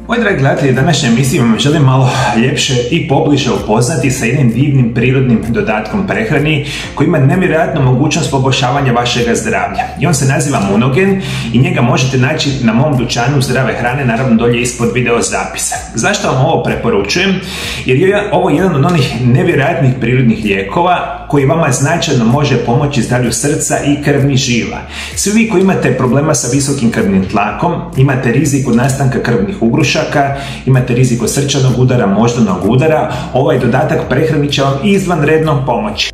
Moj dragi gledatelji, današnje emisije vam želim malo ljepše i pobliže upoznati sa jednim divnim prirodnim dodatkom prehrani koji ima nevjerojatnu mogućnost poboljšavanja vašeg zdravlja. I on se naziva Munogen i njega možete naći na mom dućanu zdrave hrane, naravno dolje ispod video zapisa. Zašto vam ovo preporučujem? Jer je ovo jedan od onih nevjerojatnih prirodnih lijekova koji vama značajno može pomoći zdravlju srca i krvnih žila. Svi vi koji imate problema sa visokim krvnim tlakom, imate rizik od nastanka krvnih ugrušaka, imate rizik od srčanog udara, moždanog udara, ovaj dodatak prehrani će vam izvanredno pomoći.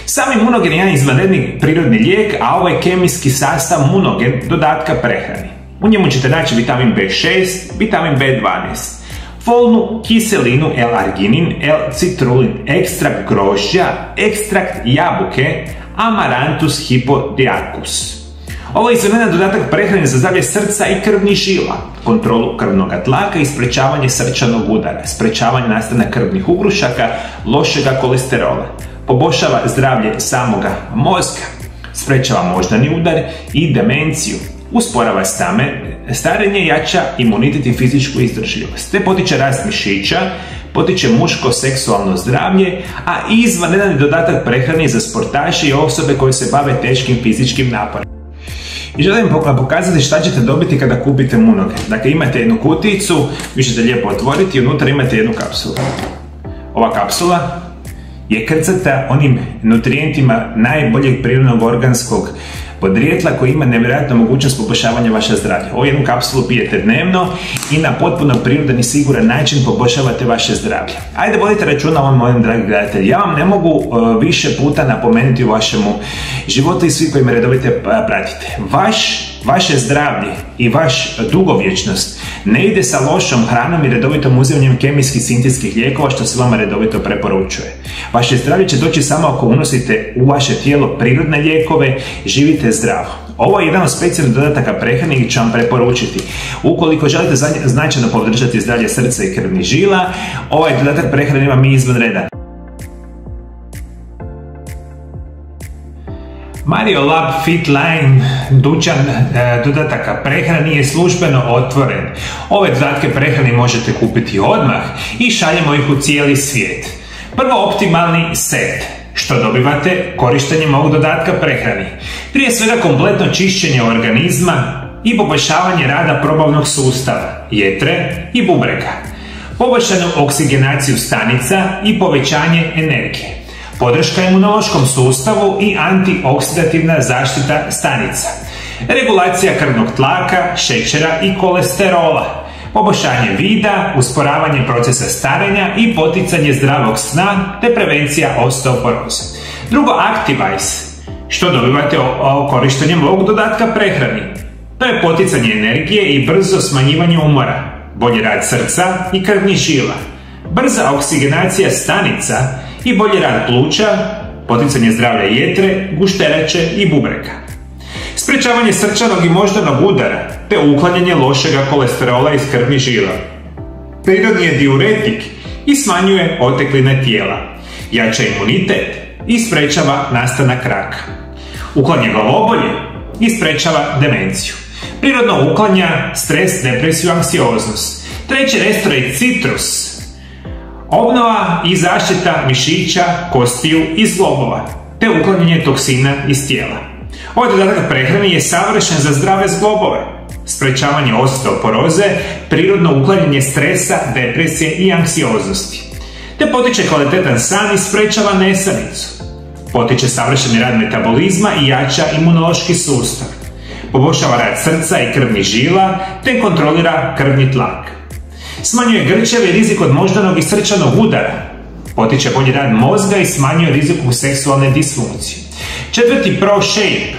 Sami Munogen je jedan izvanredni prirodni lijek, a ovo je kemijski sastav Munogen dodatka prehrani. U njemu ćete naći vitamin B6, vitamin B12, folnu kiselinu L-arginin, L-citrulin, ekstrakt grožđa, ekstrakt jabuke, Amaranthus hippodiacus. Ovo je izvanredan dodatak prehrane za zdravlje srca i krvnih žila, kontrolu krvnog tlaka i sprečavanje srčanog udara, sprečavanje nastanka krvnih ugrušaka, lošega kolesterola, poboljšava zdravlje samoga mozga, sprečava moždani udar i demenciju, usporava starenje, jača imunitet i fizičku izdržljivost, te potiče rast mišića, potiče muško seksualno zdravlje, a izvanredan dodatak prehrane za sportaše i osobe koje se bave teškim fizičkim naporom. I želim pokazati šta ćete dobiti kada kupite Munogen. Dakle, imate jednu kutijicu, vi ćete lijepo otvoriti i unutra imate jednu kapsulu. Ova kapsula je krcata onim nutrijentima najboljeg prirodnog organskog podrijetla koji ima nevjerojatnu mogućnost poboljšavanja vaše zdravlja. Ovu jednu kapsulu pijete dnevno i na potpuno prirodan i siguran način poboljšavate vaše zdravlje. Ajde, vodite računa o ovom, mojim dragi gledatelji. Ja vam ne mogu više puta napomenuti u vašemu životu i svi koji me redovito pratite. Vaše zdravlje i vaš dugovječnost ne ide sa lošom hranom i redovitom uzimanjem kemijskih sintetskih lijekova što se vama redovito preporučuje. Vaše zdravlje će doći samo ako unosite u vaše tijelo prirodne lijekove, živite zdravo. Ovo je jedan od specijalnih dodataka prehrane i ću vam preporučiti. Ukoliko želite značajno podržati zdravlje srca i krvnih žila, ovaj dodatak prehrane ima mi izvanredan. Mario Lab Fit Line dućan dodataka prehrani je službeno otvoren. Ove dodatke prehrani možete kupiti odmah i šaljemo ih u cijeli svijet. Prvo, optimalni set. Što dobivate korištenjem ovog dodatka prehrani? Prije svega kompletno čišćenje organizma i poboljšavanje rada probavnog sustava, jetre i bubrega. Poboljšanu oksigenaciju stanica i povećanje energije. Podrška imunološkom sustavu i antioksidativna zaštita stanica. Regulacija krvnog tlaka, šećera i kolesterola. Poboljšanje vida, usporavanje procesa starenja i poticanje zdravog sna te prevencija osteoporoze. Drugo, Activise. Što dobivate korištenjem ovog dodatka prehrani? To je poticanje energije i brzo smanjivanje umora, bolji rad srca i krvnih žila, brza oksigenacija stanica i bolji rad pluća, poticanje zdravlja jetre, gušterače i bubrega. Sprečavanje srčanog i moždanog udara, te uklanjanje lošega kolesterola iz krvnih žila. Prirodni je diuretik i smanjuje otekline tijela, jača imunitet i sprečava nastanak raka. Uklanja glavobolje i sprečava demenciju. Prirodno uklanja stres, depresiju, anksioznost. Treće, Restorate Citrus. Obnova i zaštita mišića, kostiju i zglobova, te uklanjanje toksina iz tijela. Ovaj dodatak prehrani je savršen za zdrave zglobove, sprečavanje osteoporoze, prirodno uklanjanje stresa, depresije i anksioznosti, te potiče kvalitetan san i sprečava nesanicu. Potiče savršeni rad metabolizma i jača imunološki sustav. Poboljšava rad srca i krvnih žila, te kontrolira krvni tlak. Smanjuje grčeve i rizik od moždanog i srčanog udara. Potiče bolji rad mozga i smanjuje rizik u seksualne disfunkcije. Četvrti, Pro Shape.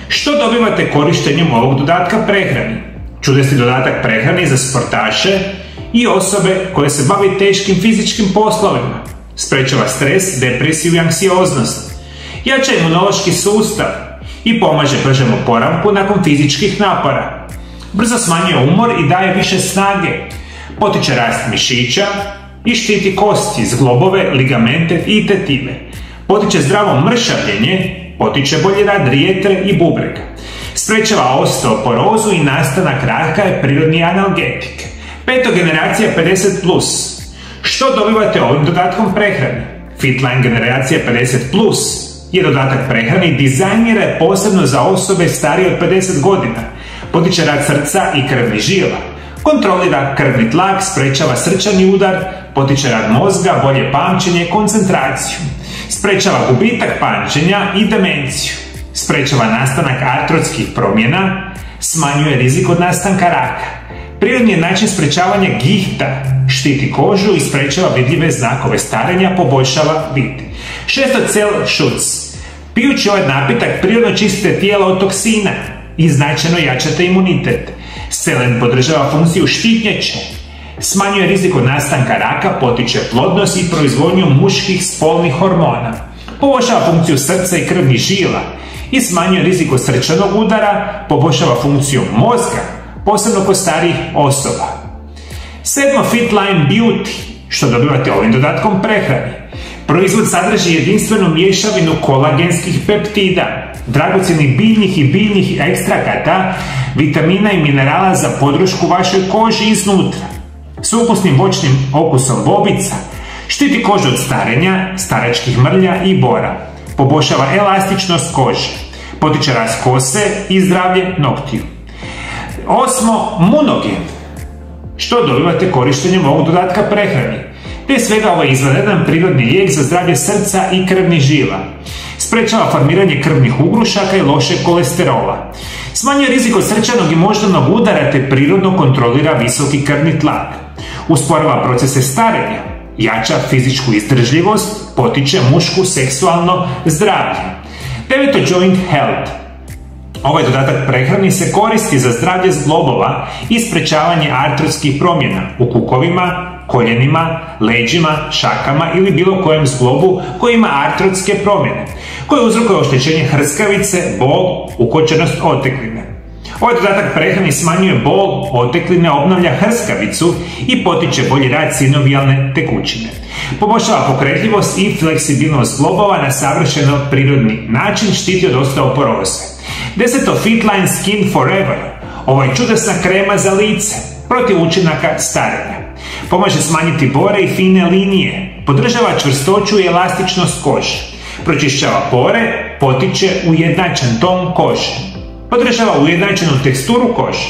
Što dobivate korištenjem ovog dodatka prehrani? Čudesni dodatak prehrani za sportaše i osobe koje se bave teškim fizičkim poslovima. Sprečava stres, depresiju i anksioznost. Jača imunološki sustav i pomaže bržem oporavku nakon fizičkih napora. Brzo smanjuje umor i daje više snage. Potiče rast mišića i štiti kosti, zglobove, ligamente i tetive. Potiče zdravo mršavljenje, potiče bolji rad jetre i bubrega. Sprečava osteoporozu i nastanak raka je prirodni analgetik. Peto, generacija 50+. Što dobivate ovim dodatkom prehrani? Fitline generacija 50+ je dodatak prehrani dizajniran posebno za osobe starije od 50 godina. Potiče rad srca i krvnih žila. Kontrolira krvni tlak, sprečava srčani udar, potiče rad mozga, bolje pamćenje, koncentraciju. Sprečava gubitak pamćenja i demenciju. Sprečava nastanak artrotskih promjena, smanjuje rizik od nastanka raka. Prirodni je način sprečavanja gihta, štiti kožu i sprečava vidljive znakove starenja, poboljšava vid. Šesto, Cell-Shoots. Pijući ovaj napitak prirodno čistite tijelo od toksina i značajno jačate imunitet. Selen podržava funkciju štitnjače, smanjuje rizik od nastanka raka, potiče plodnost i proizvodnju muških spolnih hormona. Poboljšava funkciju srca i krvnih žila i smanjuje rizik od srčanog udara, poboljšava funkciju mozga, posebno kod starijih osoba. Sedmo, Fitline Beauty. Što dobivate ovim dodatkom prehrani? Proizvod sadrži jedinstvenu mješavinu kolagenskih peptida, dragocjenih biljnih i biljnih ekstrakata, vitamina i minerala za podršku vašoj koži iznutra. S ukusnim voćnim okusom bobica, štiti kožu od starenja, staračkih mrlja i bora. Poboljšava elastičnost kože, potiče rast kose i zdravlje noktiju. Osmo, Munogen. Što dobivate korištenjem ovog dodatka prehrani? Prije svega ovo je izvanredan prirodni lijek za zdravlje srca i krvnih žila. Sprečava formiranje krvnih ugrušaka i lošeg kolesterola. Smanjuje rizik od srčanog i moždanog udara te prirodno kontrolira visoki krvni tlak. Usporava procese starenja, jača fizičku izdržljivost, potiče mušku seksualno zdravlje. Deveto, Joint Health. Ovaj dodatak prehrani se koristi za zdravlje zglobova i sprečavanje artrotskih promjena u kukovima, koljenima, leđima, šakama ili bilo kojem zglobu koji ima artrotske promjene, koje uzrokuje oštećenje hrskavice, bol, ukočenost otekline. Ovaj dodatak prehrani smanjuje bol, otekline, obnavlja hrskavicu i potiče bolji rad sinovijalne tekućine. Poboljšava pokretljivost i fleksibilnost zglobova na savršeno prirodni način, štiti od osteoporoze. Deseto, Fitline Skin Forever. Ovo je čudesna krema za lice, protiv učinaka starenja. Pomaže smanjiti bore i fine linije, podržava čvrstoću i elastičnost kože, pročišćava pore, potiče ujednačen ton kože, podržava ujednačenu teksturu kože,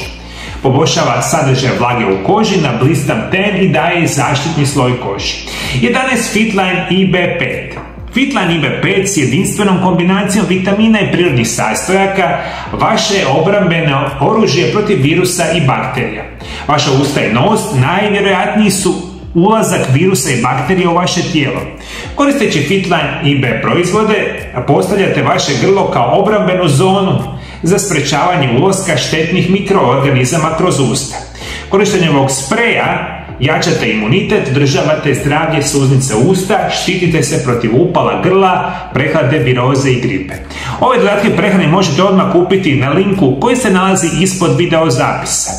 poboljšava sadržaj vlage u koži na blistan ten i daje zaštitni sloj koži. 11, Fitline IB5. Fitline IB5 s jedinstvenom kombinacijom vitamina i prirodnih sastojaka vaše obrambeno oružje protiv virusa i bakterija. Vaša usta i nos najvjerojatniji su ulazak virusa i bakterija u vaše tijelo. Koristeći Fitline IB proizvode, postavljate vaše grlo kao obrambenu zonu za sprečavanje ulaska štetnih mikroorganizama kroz usta. Korištenjem ovog spreja jačate imunitet, održavate zdravlje sluznice usta, štitite se protiv upala grla, prehlade, viroze i gripe. Ove dodatke prehrane možete odmah kupiti na linku koji se nalazi ispod video zapisa.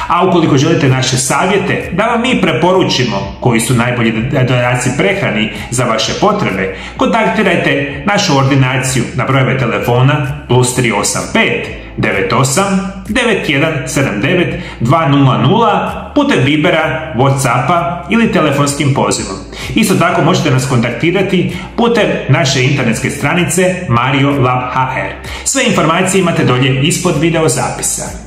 A ukoliko želite naše savjete da vam mi preporučimo koji su najbolji dodaci prehrani za vaše potrebe, kontaktirajte našu ordinaciju na brojeve telefona +385 98 9179 200 putem Vibera, Whatsappa ili telefonskim pozivom. Isto tako možete nas kontaktirati putem naše internetske stranice Mario Lab HR. Sve informacije imate dolje ispod video zapisa.